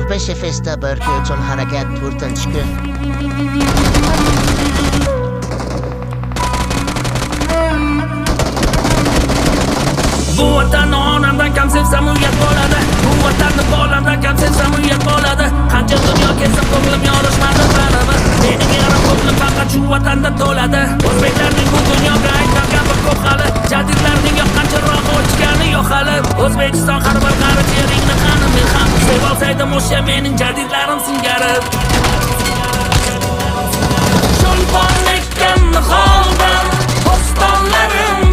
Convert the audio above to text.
15 Efes'te barqa uchun harakat 4-kun. Bu vatanni onamdan kam sevsam uyat bo'ladi. Bu vatanni bolamdan kam sevsam uyat bo'ladi. Qancha dunyo kezsam ko'nglim yorishmadi baribir. Mening yarim ko'nglim faqat shu vatanda to'ladi. O'zbeklarning bu dunyoga aytgan gapi ko'p hali. Jadidlarning yoqqancharoq o'chgani yo'q hali. O'zbekiston har bir qarich yeringni qani men ham sev olsaydim o'sha mening jadidlarim singari. Shulpon ekkan holdan bo'stonlarim